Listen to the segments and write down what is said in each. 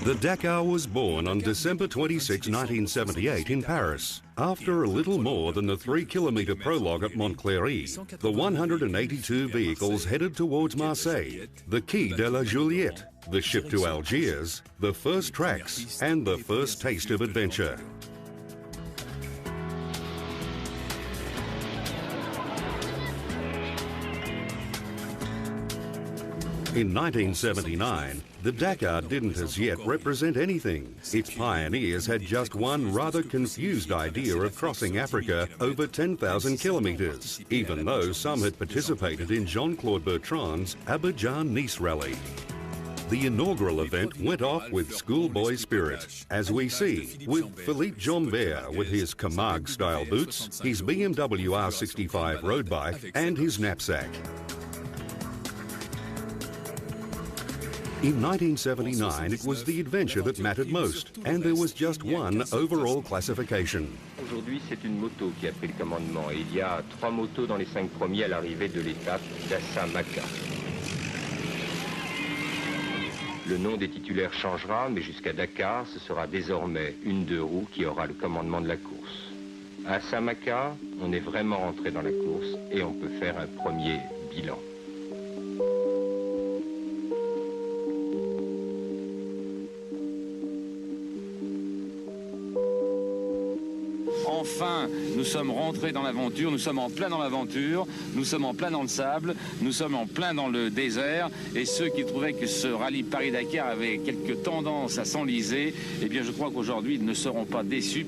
The Dakar was born on December 26, 1978 in Paris. After a little more than the 3-kilometre prologue at Montcléry, the 182 vehicles headed towards Marseille, the Quai de la Juliette, the ship to Algiers, the first tracks and the first taste of adventure. In 1979, the Dakar didn't as yet represent anything. Its pioneers had just one rather confused idea of crossing Africa over 10,000 kilometres, even though some had participated in Jean-Claude Bertrand's Abidjan-Nice rally. The inaugural event went off with schoolboy spirit, as we see, with Philippe Jambert with his Camargue-style boots, his BMW R65 road bike and his knapsack. In 1979, it was the adventure that mattered most, and there was just one overall classification. Aujourd'hui, c'est une moto qui a pris le commandement. Il y a 3 motos dans les 5 premiers à l'arrivée de l'étape d'Assa-Maka. Le nom des titulaires changera, mais jusqu'à Dakar, ce sera désormais une 2 roues qui aura le commandement de la course. ÀAssa-Maka, on est vraiment rentré dans la course et on peut faire un premier bilan. Enfin, nous sommes rentrés dans l'aventure, nous sommes en plein dans l'aventure, nous sommes en plein dans le sable, nous sommes en plein dans le désert. Et ceux qui trouvaient que ce rallye Paris-Dakar avait quelques tendances à s'enliser, eh bien je crois qu'aujourd'hui ils ne seront pas déçus.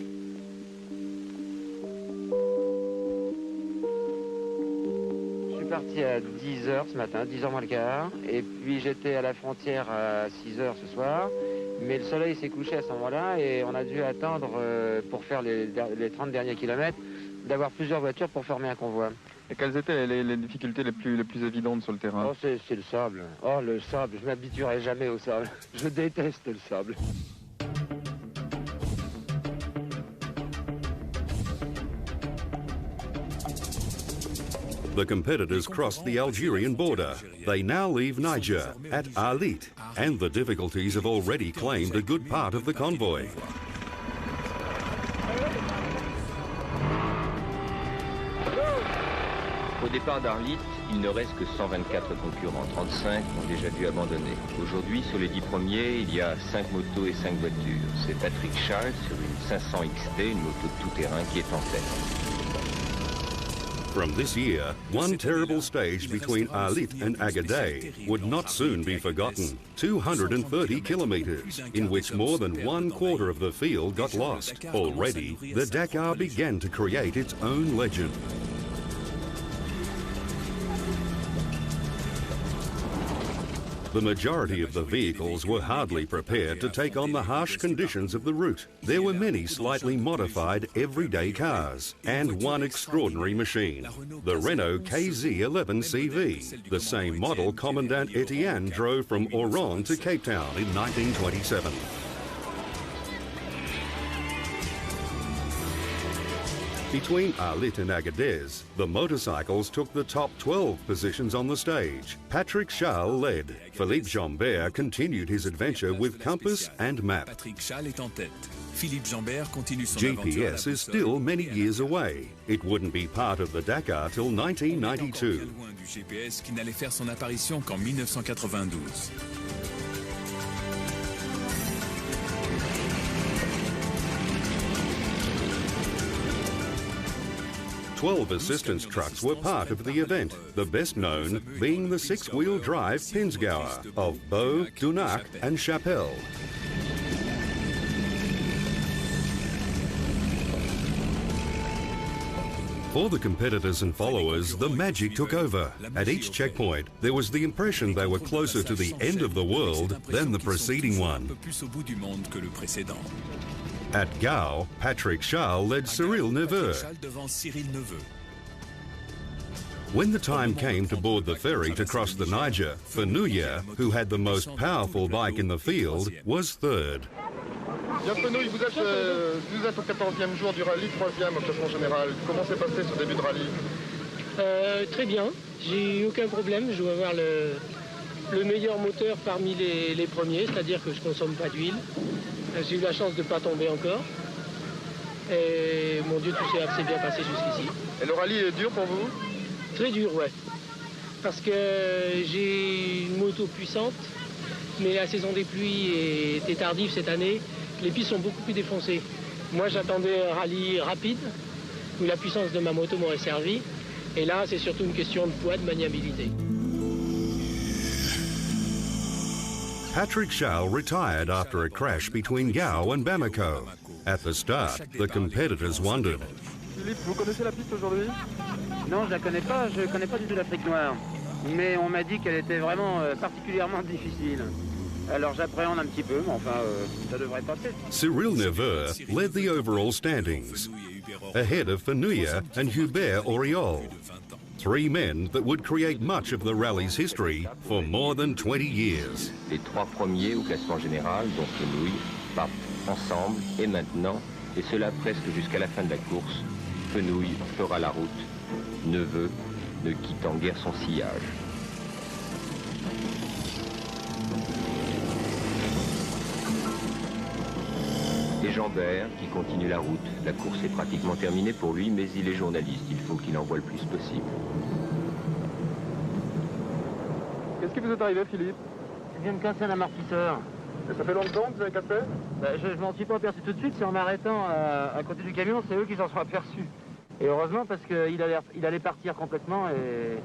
Je suis parti à 10h ce matin, 10h moins le quart, et puis j'étais à la frontière à 6h ce soir. Mais le soleil s'est couché à ce moment-là et on a dû attendre pour faire les 30 derniers kilomètres d'avoir plusieurs voitures pour former un convoi. Et quelles étaient les difficultés les plus évidentes sur le terrain? Oh, c'est le sable. Oh, le sable, je m'habituerai jamais au sable. Je déteste le sable. The competitors crossed the Algerian border. They now leave Niger at Arlit, and the difficulties have already claimed a good part of the convoy. Au départ d'Arlit, il ne reste que 124 concurrents. 35 ont déjà dû abandonner. Aujourd'hui, sur les 10 premiers, il y a 5 motos et 5 voitures. C'est Patrick Charles sur une 500 XT, une moto de tout-terrain, qui est en tête. From this year, one terrible stage between Arlit and Agadir would not soon be forgotten. 230 kilometres, in which more than 1/4 of the field got lost. Already, the Dakar began to create its own legend. The majority of the vehicles were hardly prepared to take on the harsh conditions of the route. There were many slightly modified everyday cars and one extraordinary machine, the Renault KZ11 CV, the same model Commandant Etienne drove from Oran to Cape Town in 1927. Between Arlit and Agadez, the motorcycles took the top 12 positions on the stage. Patrick Charles led. Philippe Jambert continued his adventure with compass and map. GPS is still many years away. It wouldn't be part of the Dakar till 1992. GPS qui n'allait faire son apparition qu'en 1992. 12 assistance trucks were part of the event, the best known being the 6-wheel drive Pinzgauer of Beau, Dunac and Chapelle. For the competitors and followers, the magic took over. At each checkpoint, there was the impression they were closer to the end of the world than the preceding one. At Gao, Patrick Charles led Cyril Neveu. When the time came to board the ferry to cross the Niger, Fenouillet, who had the most powerful bike in the field, was third. Bien Fenouil, vous êtes au 14e jour du rallye, 3e au classement général. Comment s'est passé ce début de rallye? Très bien, j'ai eu aucun problème, je dois avoir le meilleur moteur parmi les premiers, c'est-à-dire que je ne consomme pas d'huile. J'ai eu la chance de ne pas tomber encore. Et mon Dieu, tout s'est assez bien passé jusqu'ici. Et le rallye est dur pour vous? Très dur, ouais. Parce que j'ai une moto puissante, mais la saison des pluies était tardive cette année. Les pistes sont beaucoup plus défoncées. Moi, j'attendais un rallye rapide, où la puissance de ma moto m'aurait servi. Et là, c'est surtout une question de poids, de maniabilité. Patrick Schall retired after a crash between Gao and Bamako. At the start, the competitors wondered. Philippe, vous connaissez la piste aujourd'hui? Non, je la connais pas, je connais pas du tout l'Afrique noire. Mais on m'a dit qu'elle était vraiment particulièrement difficile. Alors j'appréhende un petit peu, mais enfin, ça devrait passer. Cyril Neveu led the overall standings, ahead of Fenouille and Hubert Auriol, 3 men that would create much of the rally's history for more than 20 years. Les 3 premiers au classement général, dont Fenouille, partent ensemble et maintenant, et cela presque jusqu'à la fin de la course, Fenouille fera la route, Neveu ne quittant guère son sillage. Et Jambert qui continue la route. La course est pratiquement terminée pour lui, mais il est journaliste. Il faut qu'il en voie le plus possible. Qu'est-ce qui vous est arrivé, Philippe? Je viens de casser un amortisseur. Et ça fait longtemps que vous avez cassé? Je m'en suis pas aperçu tout de suite, c'est en m'arrêtant à côté du camion, c'est eux qui s'en sont aperçus. Et heureusement parce qu'il allait partir complètement et...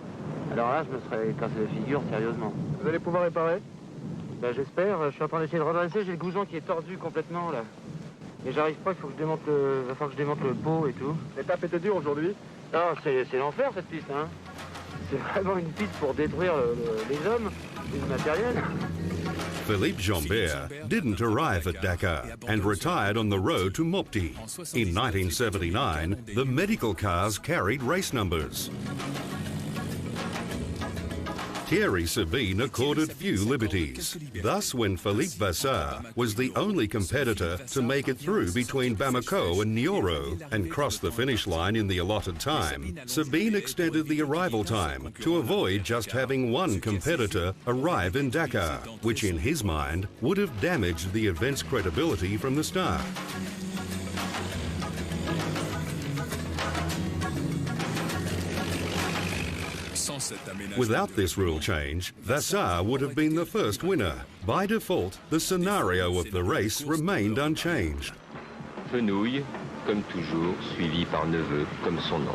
Alors là, je me serais cassé la figure sérieusement. Vous allez pouvoir réparer? J'espère, je suis en train d'essayer de redresser, j'ai le goujon qui est tordu complètement là. Et j'arrive pas, il faut que je démonte va falloir que je démonte le pot et tout. L'étape était dure aujourd'hui? Non, c'est l'enfer cette piste, hein. C'est vraiment une piste pour détruire les hommes et le matériel. Philippe Jambert didn't arrive at Dakar and retired on the road to Mopti. In 1979, the medical cars carried race numbers. Thierry Sabine accorded few liberties. Thus, when Philippe Vasseur was the only competitor to make it through between Bamako and Nioro and cross the finish line in the allotted time, Sabine extended the arrival time to avoid just having one competitor arrive in Dakar, which in his mind would have damaged the event's credibility from the start. Without this rule change, Vasseur would have been the first winner. By default, the scenario of the race remained unchanged. Fenouille, comme toujours, suivi par Neveu, comme son nom.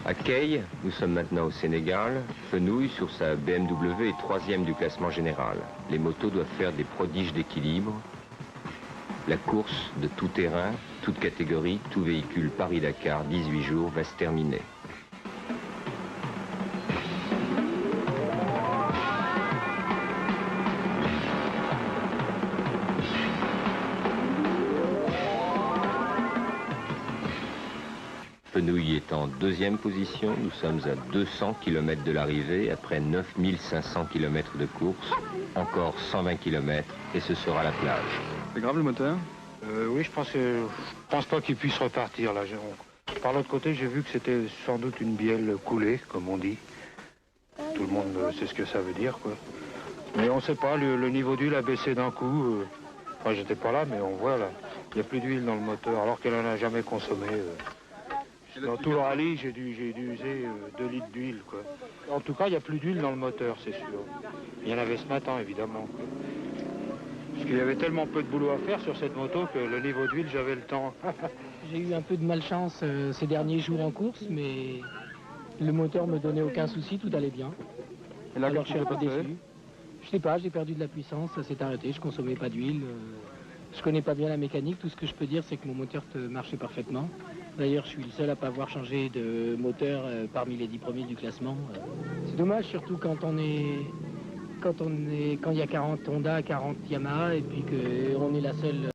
À Kay, nous sommes maintenant au Sénégal. Fenouille, sur sa BMW, est 3e du classement général. Les motos doivent faire des prodiges d'équilibre. La course de tout terrain, toute catégorie, tout véhicule Paris-Dakar, 18 jours, va se terminer. Fenouille est en 2e position. Nous sommes à 200 km de l'arrivée, après 9500 km de course. Encore 120 km et ce sera la plage. C'est grave le moteur? Oui, je pense pas qu'il puisse repartir là. Par l'autre côté, j'ai vu que c'était sans doute une bielle coulée, comme on dit. Tout le monde sait ce que ça veut dire, quoi. Mais on sait pas, le niveau d'huile a baissé d'un coup. Enfin, j'étais pas là, mais on voit là, il n'y a plus d'huile dans le moteur, alors qu'elle en a jamais consommé. Dans tout le rallye, j'ai dû user 2 litres d'huile, quoi. En tout cas, il n'y a plus d'huile dans le moteur, c'est sûr. Il y en avait ce matin, évidemment, quoi. Parce qu'il y avait tellement peu de boulot à faire sur cette moto que le niveau d'huile, j'avais le temps. J'ai eu un peu de malchance ces derniers jours en course, mais le moteur me donnait aucun souci, tout allait bien. Et là, alors je suis un peu passé? déçu. Je sais pas, j'ai perdu de la puissance, ça s'est arrêté, je consommais pas d'huile. Je connais pas bien la mécanique, tout ce que je peux dire c'est que mon moteur marchait parfaitement. D'ailleurs je suis le seul à pas avoir changé de moteur parmi les 10 premiers du classement. C'est dommage surtout quand il y a 40 Honda, 40 Yamaha et puis qu'on est la seule